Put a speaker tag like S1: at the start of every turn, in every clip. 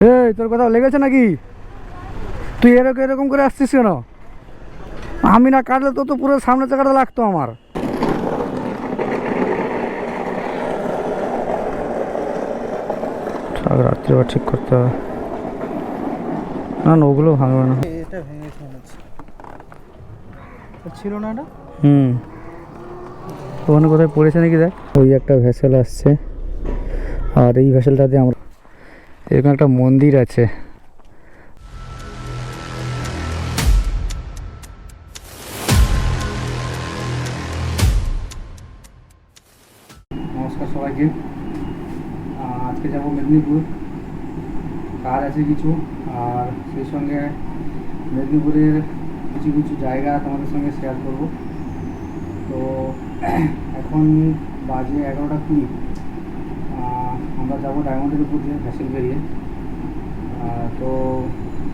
S1: এই তোর কোথাও লেগেছে নাকি? তুই এরকম এরকম করে আসছিস কেন? আমি না কাটলে তো পুরো সামনে চাকাটা লাগতো আমার। রাত্রে বা ঠিক করতে হবে। না না ওগুলো ভাঙবে না।
S2: এটা ভেঙেছে মনে হচ্ছে। ছিল না এটা?
S1: ওখানে কোথায় পড়েছে নাকি দেখ। ওই একটা ভেসেল আসছে, আর এই ভেসেলটাতে আমরা এরকম একটা মন্দির আছে। নমস্কার সবাইকে। আজকে যাব মেদিনীপুর, কাজ আছে কিছু, আর সেই সঙ্গে মেদিনীপুরের কিছু কিছু জায়গা তোমাদের সঙ্গে শেয়ার করব। তো এখন বাজে 11টা 20। আমরা যাব ডায়মন্ডের উপর দিয়ে ভ্যাসেল বেরিয়ে। তো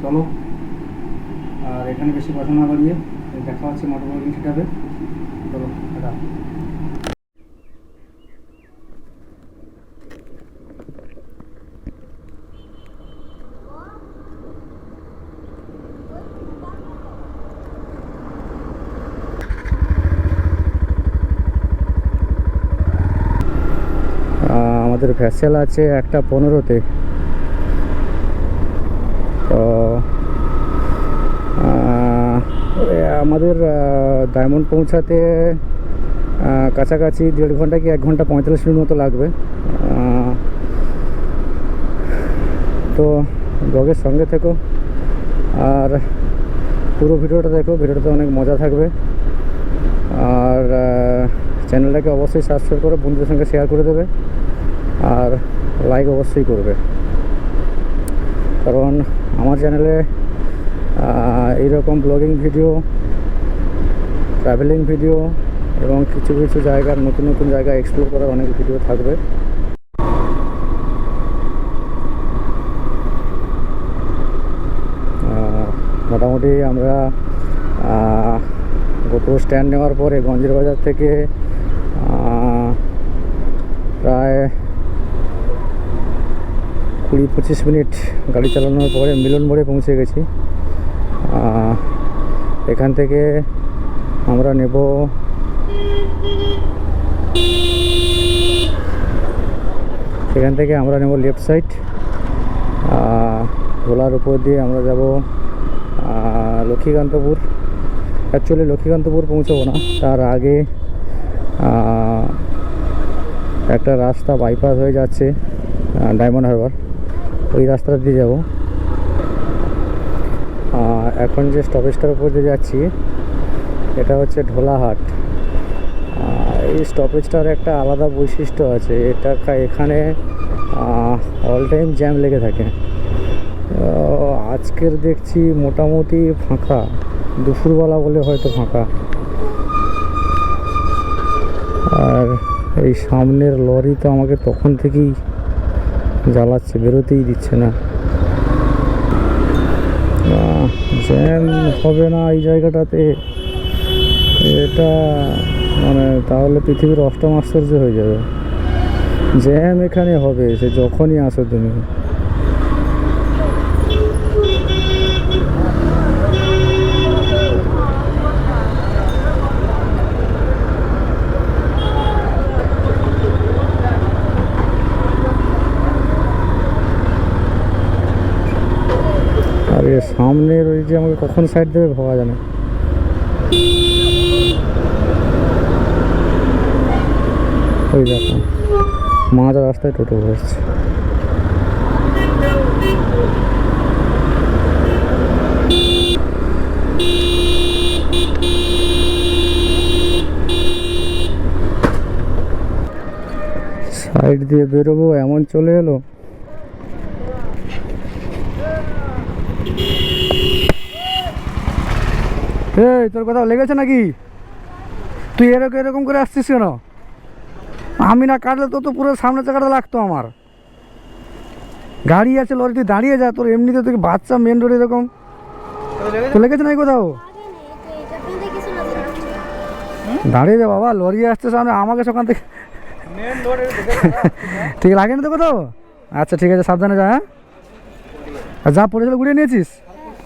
S1: চলো, আর এখানে বেশি কথা না বাড়িয়ে দেখা হচ্ছে মোটর ব্লগিং সেটাবে। চলো এটা আমাদের ভ্যাসেল আছে 1:15-তে। তো আমাদের ডায়মন্ড পৌঁছাতে কাছাকাছি 1.5 ঘন্টা কি 1 ঘন্টা 45 মিনিট মতো লাগবে। তো ব্লগের সঙ্গে থেকো আর পুরো ভিডিওটা দেখো, ভিডিওটাতে অনেক মজা থাকবে। আর চ্যানেলটাকে অবশ্যই সাবস্ক্রাইব করে বন্ধুদের সঙ্গে শেয়ার করে দেবে, আর লাইক অবশ্যই করবে, কারণ আমার চ্যানেলে এইরকম ব্লগিং ভিডিও, ট্রাভেলিং ভিডিও এবং কিছু কিছু জায়গার নতুন নতুন জায়গা এক্সপ্লোর করার অনেক ভিডিও থাকবে। মোটামুটি আমরা গোপুর স্ট্যান্ড নেওয়ার পরে গঞ্জের বাজার থেকে প্রায় 20-25 মিনিট গাড়ি চালানোর পরে মিলন মোড়ে পৌঁছে গেছি। এখান থেকে আমরা নেব লেফট সাইড। ধোলার উপর দিয়ে আমরা যাব লক্ষ্মীকান্তপুর। অ্যাকচুয়ালি লক্ষ্মীকান্তপুর পৌঁছবো না, তার আগে একটা রাস্তা বাইপাস হয়ে যাচ্ছে ডায়মন্ড হারবার, ওই রাস্তাটা দিয়ে যাব। এখন যে স্টপেজটার উপর দিয়ে যাচ্ছি এটা হচ্ছে ঢোলাহাট। এই স্টপেজটার একটা আলাদা বৈশিষ্ট্য আছে, এখানে অল টাইম জ্যাম লেগে থাকে। আজকের দেখছি মোটামুটি ফাঁকা, দুপুরবেলা বলে হয়তো ফাঁকা। আর এই সামনের লরি তো আমাকে তখন থেকেই জ্বালাচ্ছে, বেরোতেই দিচ্ছে না। জ্যাম হবে না এই জায়গাটাতে, এটা মানে তাহলে পৃথিবীর অষ্টম আশ্চর্য হয়ে যাবে। জ্যাম এখানে হবে, সে যখনই আসো তুমি। আর এর সামনের ওই যে আমাকে কখন সাইড দেবে ভাবা যায় না। ওই দেখো মাঝ রাস্তায় টোটো বসছে। সাইড দিয়ে বেরোবো এমন চলে এলো। এই তোর কোথাও লেগেছে নাকি? তুই এরকম এরকম করে আসছিস কেন? আমি না কাটলে তো পুরো সামনে চাকাটা লাগতো আমার। গাড়ি আছে, লরি, তুই দাঁড়িয়ে যা। তোর এমনিতে তুই বাচ্চা মেন রোড এরকম তো লেগেছে নাকি কোথাও? দাঁড়িয়ে যা বাবা, লরি আসছে সামনে, আমাকে সকাল থেকে ঠিক লাগেনি তো কোথাও? আচ্ছা ঠিক আছে, সাবধানে যা। হ্যাঁ আর যা পড়েছিল ঘুরিয়ে নিয়েছিস?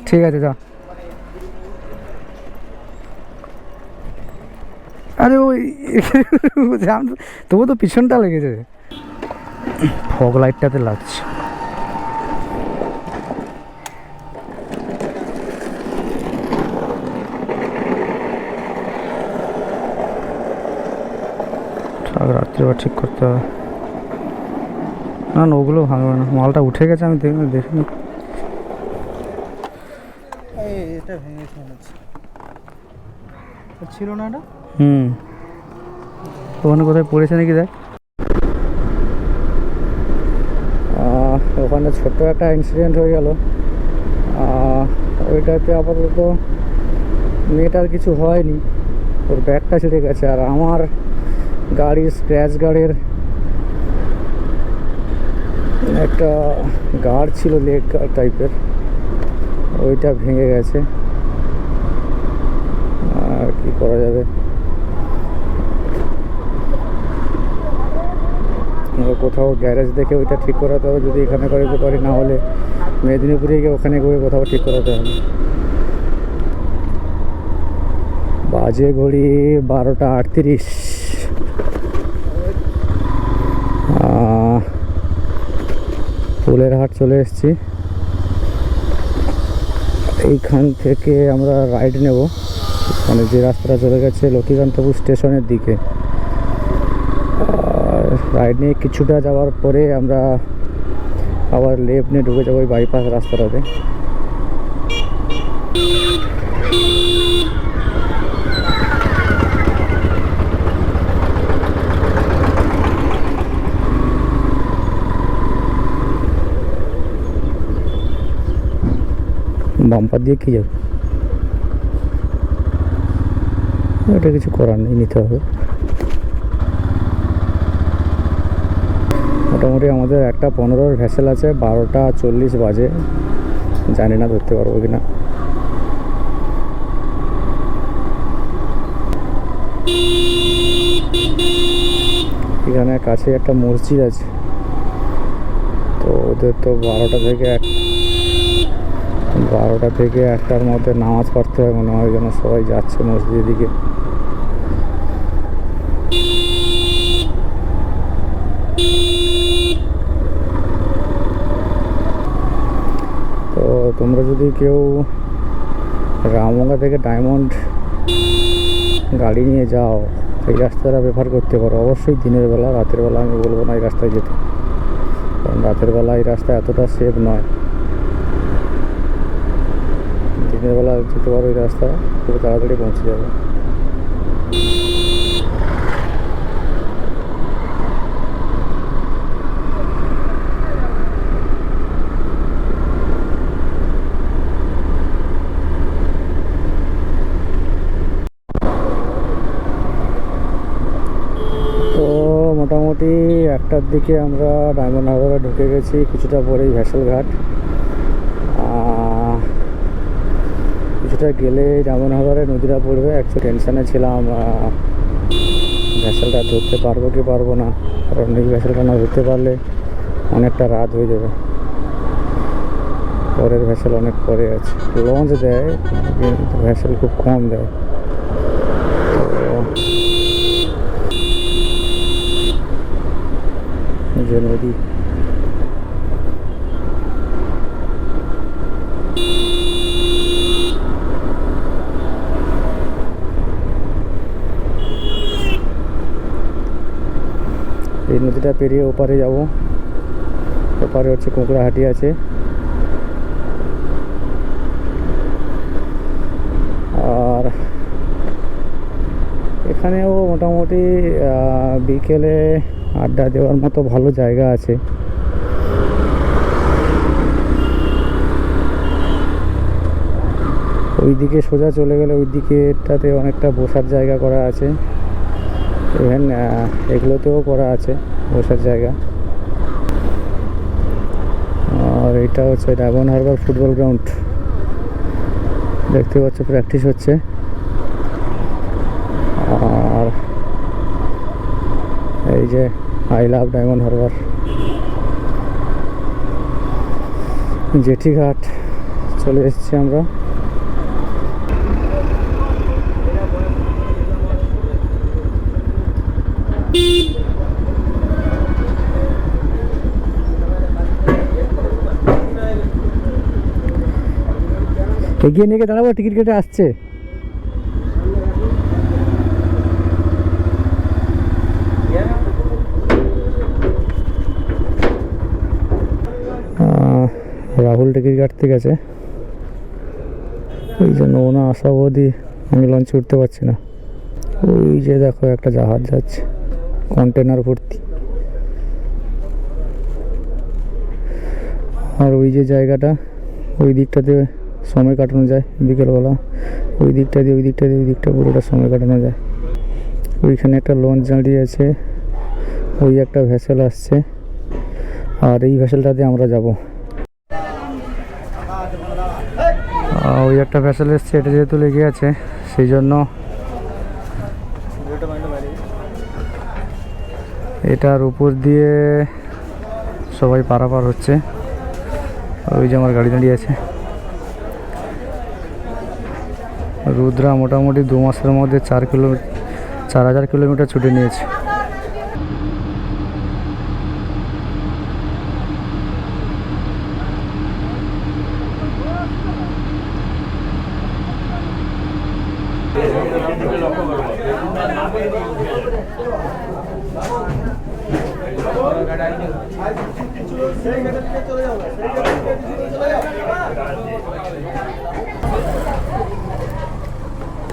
S1: ঠিক আছে, যা। আরে ওই তবু তো পিছনটা লেগেছে, ফগ লাইটটাতে লাগছে। রাত্রে বা ঠিক করতে হবে। না না, ওগুলো ভাঙবে না, মালটা উঠে গেছে, আমি দেখিনি। এটা ভেঙেছে মনে হচ্ছে, ছিল না এটা। ওখানে কোথায় পড়েছে নাকি দেখ। ওখানে ছোট্ট একটা ইনসিডেন্ট হয়ে গেল, ওইটাতে আপাতত মেয়েটার কিছু হয়নি, ওর ব্যাগটা ছিঁড়ে গেছে। আর আমার গাড়ির স্ক্র্যাচ গার্ডের একটা গার্ড ছিল, লেগ গার্ড টাইপের, ওইটা ভেঙে গেছে। আর কি করা যাবে, কোথাও গ্যারেজ দেখে ওইটা ঠিক করাতে হবে, যদি এখানে করাতে পারি, না হলে মেদিনীপুরে গিয়ে ওখানে গিয়ে কোথাও ঠিক করাতে হবে। বাজে ঘড়ি 12:38। ফুলের হাট চলে এসেছি। এইখান থেকে আমরা রাইড নেব, মানে যে রাস্তাটা চলে গেছে লক্ষ্মীকান্তপুর স্টেশনের দিকে। রাইড নিয়ে কিছুটা যাওয়ার পরে আমরা আবার লেফট নিয়ে ঢুকে যাবো ওই বাইপাস রাস্তাটাতে। বাম্পার দিয়ে কি যাবে, এটা কিছু করার নেই, নিতে হবে। মোটামুটি আমাদের 1:15 ভ্যাসেল আছে, 12:40 বাজে, জানি না ধরতে পারবো কিনা। এখানে কাছে একটা মসজিদ আছে, তো ওদের তো 12টা থেকে 1টার মধ্যে নামাজ পড়তে হয় মনে হয়, যেন সবাই যাচ্ছে মসজিদের দিকে। তো তোমরা যদি কেউ রামগঙ্গা থেকে ডায়মন্ড গাড়ি নিয়ে যাও, এই রাস্তাটা ব্যবহার করতে পারো, অবশ্যই দিনের বেলা। রাতের বেলা আমি বলবো না এই রাস্তায় যেতে, কারণ রাতের বেলা এই রাস্তা এতটা সেফ নয়। দিনের বেলা যেতে পারো, এই রাস্তা খুব তাড়াতাড়ি পৌঁছে যাবে। মোটামুটি 1টার দিকে আমরা ডায়মন্ড হারবারে ঢুকে গেছি, কিছুটা পরেই ভ্যাসেল ঘাট। কিছুটা গেলে ডায়মন্ড হারবারে নদীটা পড়বে। একটু টেনশানে ছিলাম ভ্যাসেলটা ধরতে পারবো কি পারবো না, কারণ এই ভ্যাসেলটা না ধরতে পারলে অনেকটা রাত হয়ে যাবে। পরের ভ্যাসেল অনেক পরে আছে, লঞ্চ দেয় কিন্তু ভ্যাসেল খুব কম দেয়। যে নদী, এই নদীটা পেরিয়ে ওপারে যাব। ওপারে হচ্ছে কুঁকড়াহাটি আছে। আর এখানেও মোটামুটি বিকেলে আড্ডা দেওয়ার মতো ভালো জায়গা আছে। ওইদিকে সোজা চলে গেলে ওই দিকেটাতে অনেকটা বসার জায়গা করা আছে, ইভেন এগুলোতেও করা আছে বসার জায়গা। আর এটা হচ্ছে ডায়মন্ড হারবার ফুটবল গ্রাউন্ড, দেখতে পাচ্ছ প্র্যাকটিস হচ্ছে। আর এই যে আই লাভ ডায়মন্ড হারবার, জেঠিঘাট চলে এসেছি আমরা। এগিয়ে নিয়ে দাঁড়াবো, টিকিট কেটে আসছে। রাহুল টিকিট কাটতে গেছে, ওই জন্য ওনা আসা অবধি আমি লঞ্চে উঠতে পারছি না। ওই যে দেখো একটা জাহাজ যাচ্ছে কন্টেনার ভর্তি, আর ওই যে জায়গাটা, ওই দিকটাতে সময় কাটানো যায় বিকেলবেলা। ওই দিকটা দিয়ে ওই দিকটা দিয়ে ওই দিকটা পুরোটা সময় কাটানো যায়। ওইখানে একটা লঞ্চ দাঁড়িয়ে আছে, ওই একটা ভেসেল আসছে, আর এই ভেসেলটাতে আমরা যাব। ওই একটা ভেসেল এসছে, এটা যেহেতু লেগে আছে সেই জন্য এটার উপর দিয়ে সবাই পারাপার হচ্ছে। ওই যে আমার গাড়ি দাঁড়িয়ে আছে। রুদ্রা মোটামুটি 2 মাসের মধ্যে 4,000 কিলোমিটার ছুটে নিয়েছে।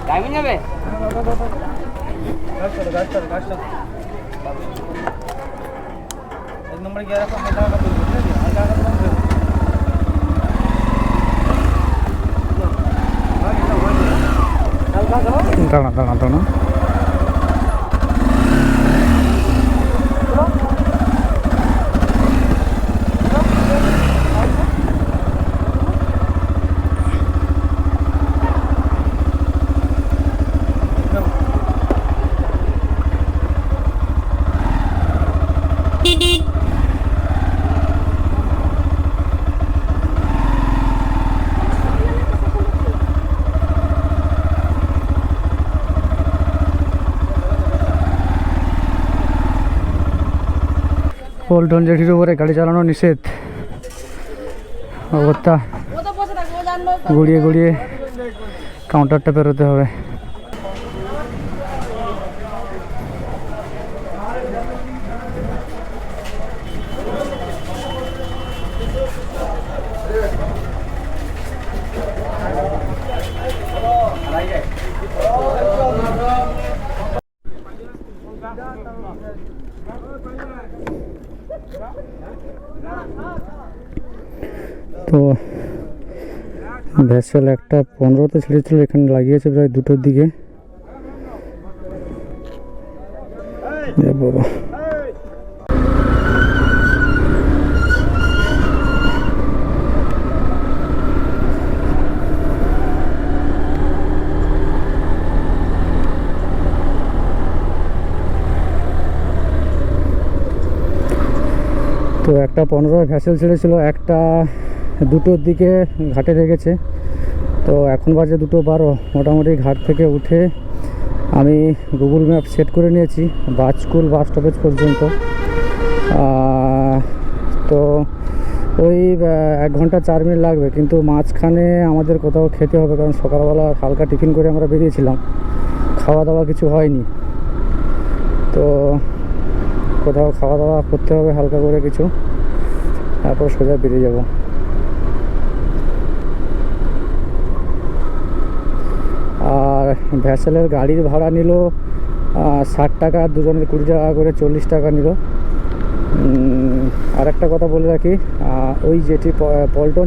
S2: টাইমিং যাবে এক নম্বরে গিয়ে রাখো,
S1: দাঁড়া দাঁড়া দাঁড়া। পল্টন জেটির উপরে গাড়ি চালানো নিষেধ। অবস্থা গড়িয়ে গড়িয়ে কাউন্টারটা পেরোতে হবে। তো ভেসেল একটা 15তে ছেড়েছিল, এখানে লাগিয়েছে প্রায় 2টোর দিকে। বাবা তো একটা 15 ভেসেল ছেড়েছিল, একটা 2টোর দিকে ঘাটে লেগেছে। তো এখন বাজে 2:12। মোটামুটি ঘাট থেকে উঠে আমি গুগল ম্যাপ সেট করে নিয়েছি বাজকুল বাস স্টপেজ পর্যন্ত। তো ওই 1 ঘন্টা 4 মিনিট লাগবে, কিন্তু মাঝখানে আমাদের কোথাও খেতে হবে, কারণ সকালবেলা হালকা টিফিন করে আমরা বেরিয়েছিলাম, খাওয়া দাওয়া কিছু হয়নি। তো কোথাও খাওয়া দাওয়া করতে হবে হালকা করে কিছু, তারপর সোজা বেরিয়ে যাব। আর ভ্যাসেলের গাড়ির ভাড়া নিল 60 টাকা, দুজনের 20 টাকা করে, 40 টাকা নিল। আর একটা কথা বলে রাখি, ওই জেটি পল্টন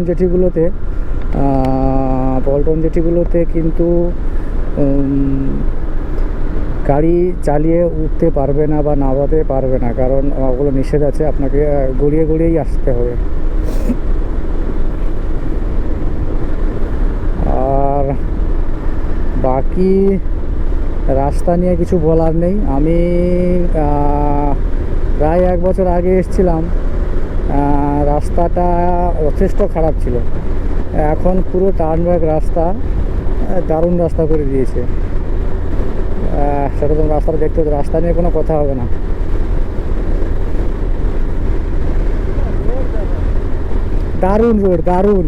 S1: জেটিগুলোতে কিন্তু গাড়ি চালিয়ে উঠতে পারবে না বা নামাতে পারবে না, কারণ ওগুলো নিষেধ আছে, আপনাকে গড়িয়ে গড়িয়েই আসতে হবে। আর বাকি রাস্তা নিয়ে কিছু বলার নেই। আমি প্রায় 1 বছর আগে এসেছিলাম
S2: রাস্তাটা যথেষ্ট খারাপ ছিল, এখন পুরো টার্নব্যাক রাস্তা, দারুণ রাস্তা করে দিয়েছে। সেটা তোমরা রাস্তাটা দেখতে হতো, রাস্তা নিয়ে কোনো কথা হবে না। দারুণ রোড, দারুণ।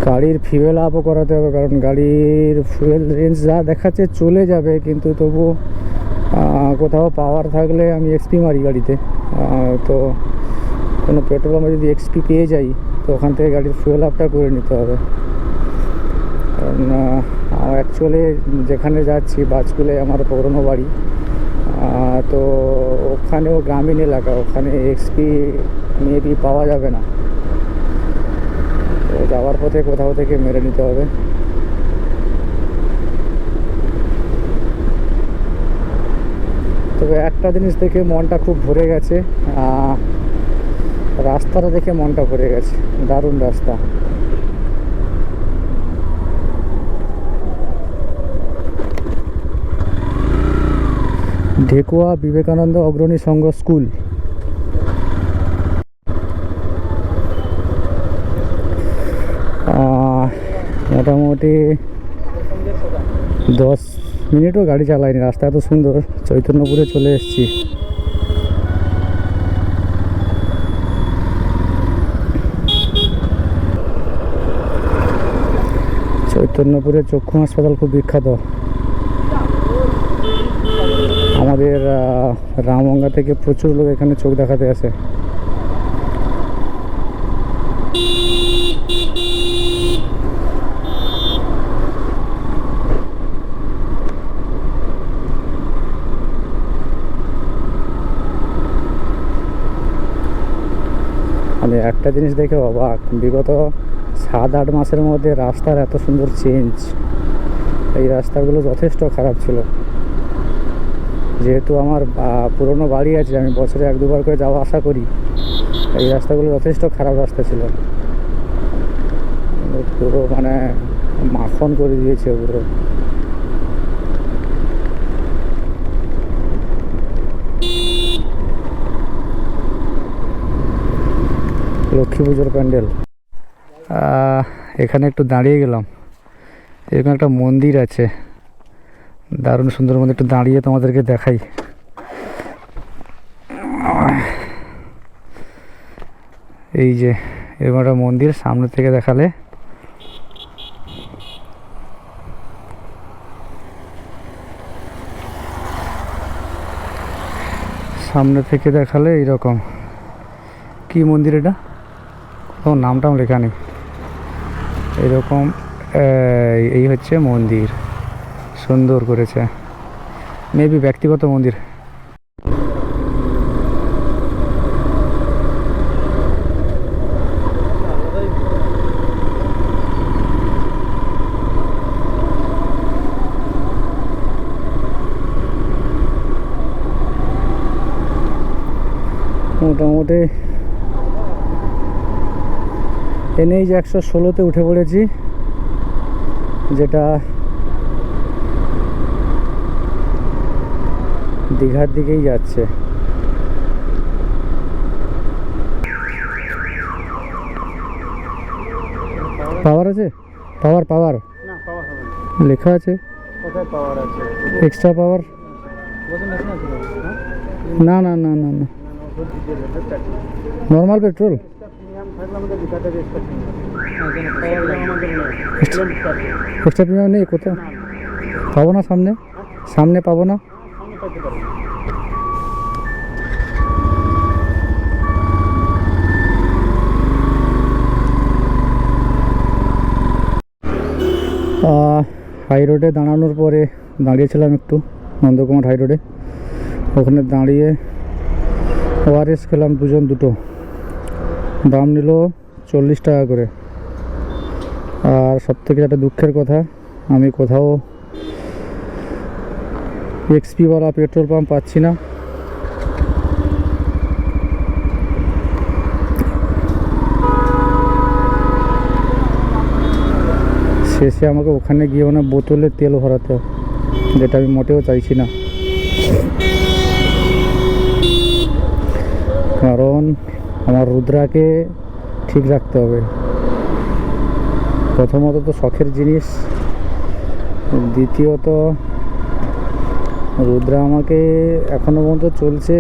S2: গাড়ির ফিউয়েল আপও করাতে হবে, কারণ গাড়ির ফুয়েল রেঞ্জ যা দেখাচ্ছে চলে যাবে, কিন্তু তবু কোথাও পাওয়ার থাকলে আমি এক্সপি মারি গাড়িতে, তো কোনো পেট্রোল পাম্পে যদি এক্সপি পেয়ে যাই তো ওখান থেকে গাড়ির ফুয়েল আপটা করে নিতে হবে। কারণ অ্যাকচুয়ালি যেখানে যাচ্ছি বাজকুলে আমার পুরনো বাড়ি, তো ওখানেও গ্রামীণ এলাকা, ওখানে এক্সপি মেবি পাওয়া যাবে না, তো যাওয়ার পথে কোথাও থেকে মেরে নিতে হবে। তবে একটা জিনিস দেখে মনটা খুব ভরে গেছে, রাস্তাটা দেখে মনটা ভরে গেছে, দারুণ রাস্তা। ঢেকুয়া বিবেকানন্দ অগ্রণী সংঘ স্কুল। মোটামুটি 10 মিনিটও গাড়ি চালাইনি, রাস্তা এত সুন্দর। চৈতন্যপুরে চলে এসেছি। চৈতন্যপুরে চক্ষু হাসপাতাল খুব বিখ্যাত। আমাদের রামগঙ্গা থেকে প্রচুর লোক এখানে চোখ দেখাতে আসে। আমি একটা জিনিস দেখে অবাক, বিগত 7-8 মাসের মধ্যে রাস্তার এত সুন্দর চেঞ্জ। এই রাস্তাগুলো যথেষ্ট খারাপ ছিল। যেহেতু আমার পুরনো বাড়ি আছে, আমি বছরে 1-2 বার করে যাওয়া আসা করি, এই রাস্তাগুলো যথেষ্ট খারাপ রাস্তা ছিল, পুরো মানে মাখন করে দিয়েছে পুরো। লক্ষ্মী পুজোর প্যান্ডেল। এখানে একটু দাঁড়িয়ে গেলাম, এরকম একটা মন্দির আছে, দারুণ সুন্দর মন্দির, একটু দাঁড়িয়ে তোমাদেরকে দেখাই। এই যে এরকম একটা মন্দির, সামনে থেকে দেখালে এইরকম। কি মন্দির এটা? কোথাও নামটাও লেখা নেই, এরকম। এই হচ্ছে মন্দির, সুন্দর করেছে, মেবি ব্যক্তিগত মন্দির। মোটামুটি NH 116-তে উঠে পড়েছি, যেটা দীঘার দিকেই যাচ্ছে। পাওয়ার আছে? পাওয়ার লেখা আছে, এক্সট্রা পাওয়ার। না না না না না, নর্মাল পেট্রোল। এক্সট্রা প্রিমিয়াম নেই কোথাও? পাবো না সামনে পাবো না। হাই রোডে দাঁড়ানোর পরে দাঁড়িয়েছিলাম একটু, নন্দকুমার হাই রোডে, ওখানে দাঁড়িয়ে ORS খেলাম, দুটো, দাম নিল 40 টাকা করে। আর সবথেকে একটা দুঃখের কথা, আমি কোথাও এক্সপিওয়ালা পেট্রোল পাম্প পাচ্ছি না। শেষে আমাকে ওখানে গিয়ে বোতলে তেল ভরাতে, যেটা আমি মোটেও চাইছি না। কারণ আমার রুদ্রাকে ঠিক রাখতে হবে। প্রথমত তো শখের জিনিস, দ্বিতীয়ত রুদ্রা আমাকে এখনো পর্যন্ত চলছে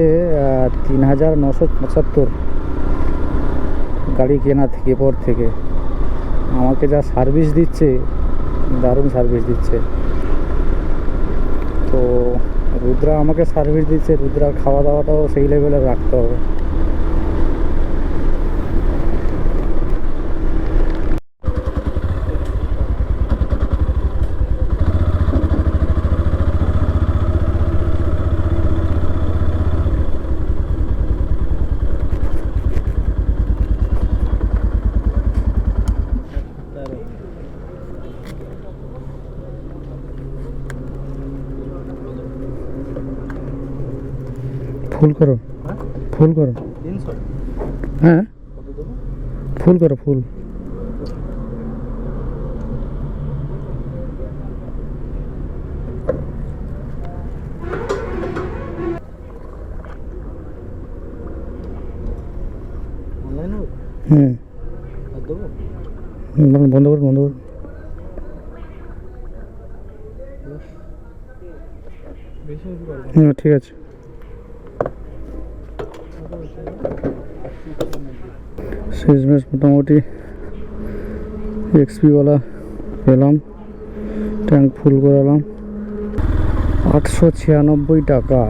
S2: ৩,৯৭৫ গাড়ি কেনা থেকে পর থেকে। আমাকে যা সার্ভিস দিচ্ছে, দারুণ সার্ভিস দিচ্ছে। তো রুদ্রা আমাকে সার্ভিস দিচ্ছে, রুদ্রার খাওয়া দাওয়াটাও সেই লেভেলে রাখতে হবে। ফুল করো, ফুল করো, হ্যাঁ ফুল করো, ফুল। হুম, বন্ধ করুন, বন্ধ করুন। হুম, ঠিক আছে। শেষমেশ মোটামুটি এক্সপিওয়ালা পেলাম, ট্যাঙ্ক ফুল করালাম। 896 টাকা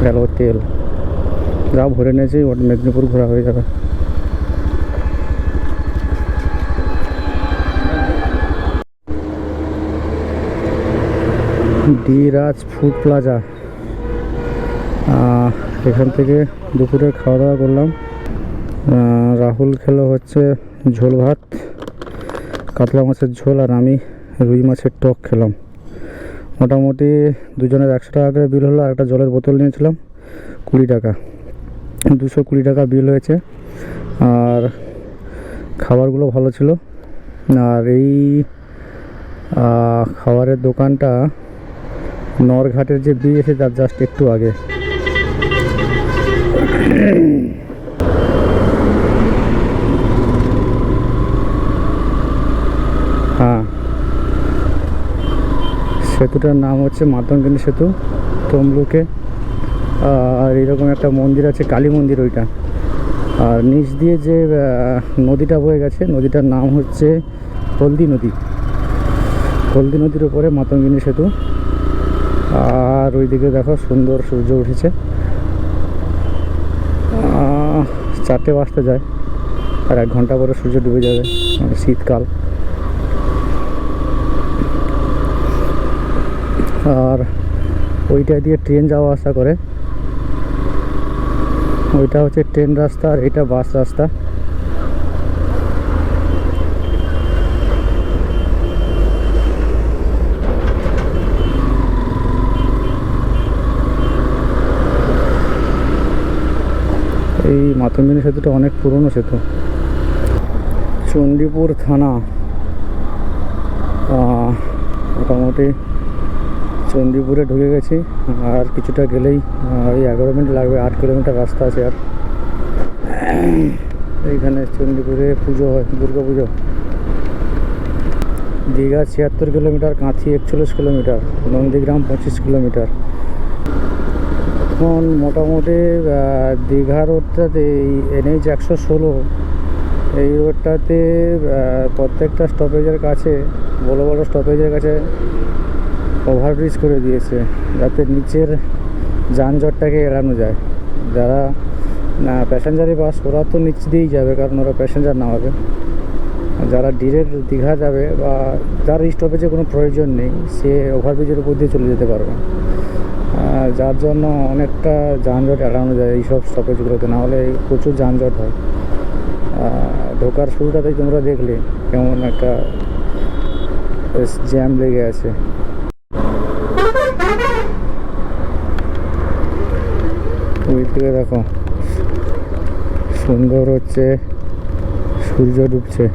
S2: গেল তেল। যা ভরে নিয়েছি মেদিনীপুর ঘোরা হয়ে যাবে। ডি রাজ ফুড প্লাজা, এখান থেকে দুপুরের খাওয়া দাওয়া করলাম। রাহুল খেলো হচ্ছে ঝোল ভাত, কাতলা মাছের ঝোল, আর আমি রুই মাছের টক খেলাম। মোটামুটি দুজনের 100 টাকা করে বিল হলো। আর একটা জলের বোতল নিয়েছিলাম 20 টাকা, 220 টাকা বিল হয়েছে। আর খাবারগুলো ভালো ছিল। আর এই খাবারের দোকানটা নরঘাটের যে ব্রিজ আছে তার জাস্ট একটু আগে। হ্যাঁ, সেতুটার নাম হচ্ছে মাতঙ্গিনী সেতু, তমলুকে। আর এরকম একটা মন্দির আছে, কালী মন্দির ওইটা। আর নিচ দিয়ে যে নদীটা বয়ে গেছে, নদীটার নাম হচ্ছে হলদি নদী। হলদি নদীর উপরে মাতঙ্গিনী সেতু। আর ওইদিকে দেখো সুন্দর সূর্য উঠেছে। 4টে বাজতে যায়, আর 1 ঘন্টা পরে সূর্য ডুবে যাবে, মানে শীতকাল। আর ওইটা দিয়ে ট্রেন যাওয়া আসা করে। ওইটা হচ্ছে ট্রেন রাস্তা, আর এটা বাস রাস্তা। এই মাতঙ্গিনী সেতুটা অনেক পুরনো সেতু। চণ্ডীপুর থানা, মোটামুটি চণ্ডীপুরে ঢুকে গেছি। আর কিছুটা গেলেই ওই 11 মিনিট লাগবে, 8 কিলোমিটার রাস্তা আছে। আর এইখানে চণ্ডীপুরে পুজো হয়, দুর্গা পুজো। Digha 76 kilometre, Kanthi 41 kilometre, Nandigram 25 kilometre. এখন মোটামুটি দীঘা রোডটাতে এই NH 116, এই রোডটাতে প্রত্যেকটা স্টপেজের কাছে, বড় বড় স্টপেজের কাছে ওভারব্রিজ করে দিয়েছে, যাতে নিচের যানজটটাকে এড়ানো যায়। যারা প্যাসেঞ্জারি বাস, ওরা তো নিচ দিয়েই যাবে, কারণ ওরা প্যাসেঞ্জার নামাবে। যারা ডিরেক্ট দীঘা যাবে বা যার স্টপেজে কোনো প্রয়োজন নেই, সে ওভারব্রিজের উপর দিয়ে চলে যেতে পারবে। যার জন্য অনেকটা যানজট এড়ানো যায় এইসব স্টপেজগুলোতে, নাহলে প্রচুর যানজট হয়। ঢোকার শুরুটাতেই তোমরা দেখলে কেমন একটা জ্যাম লেগে আছে। ওই থেকে দেখো সুন্দর হচ্ছে সূর্য ডুবছে।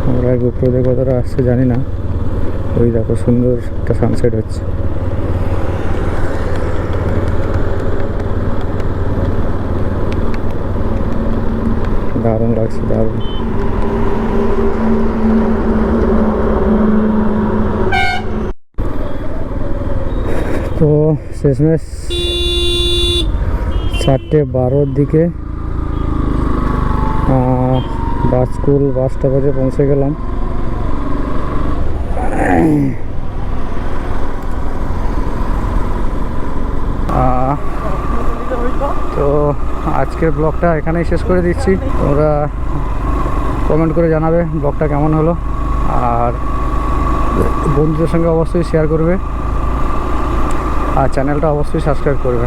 S2: আমরা গোপ্রো দিয়ে কতটা আসছে জানি না। ওই দেখো সুন্দর একটা সানসেট হচ্ছে। দারুণ লাগছে, দারুণ। তো শেষমেশ 4:12-র দিকে বাস স্কুল বাস স্টপেজে পৌঁছে গেলাম। তো আজকের ব্লগটা এখানেই শেষ করে দিচ্ছি। তোমরা কমেন্ট করে জানাবে ব্লগটা কেমন হলো, আর বন্ধুদের সঙ্গে অবশ্যই শেয়ার করবে, আর চ্যানেলটা অবশ্যই সাবস্ক্রাইব করবে,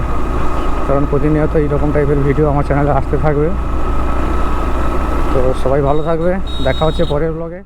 S2: কারণ প্রতিনিয়ত এইরকম টাইপের ভিডিও আমার চ্যানেলে আসতে থাকবে। তো সবাই ভালো থাকবে, দেখা হচ্ছে পরের ব্লগে।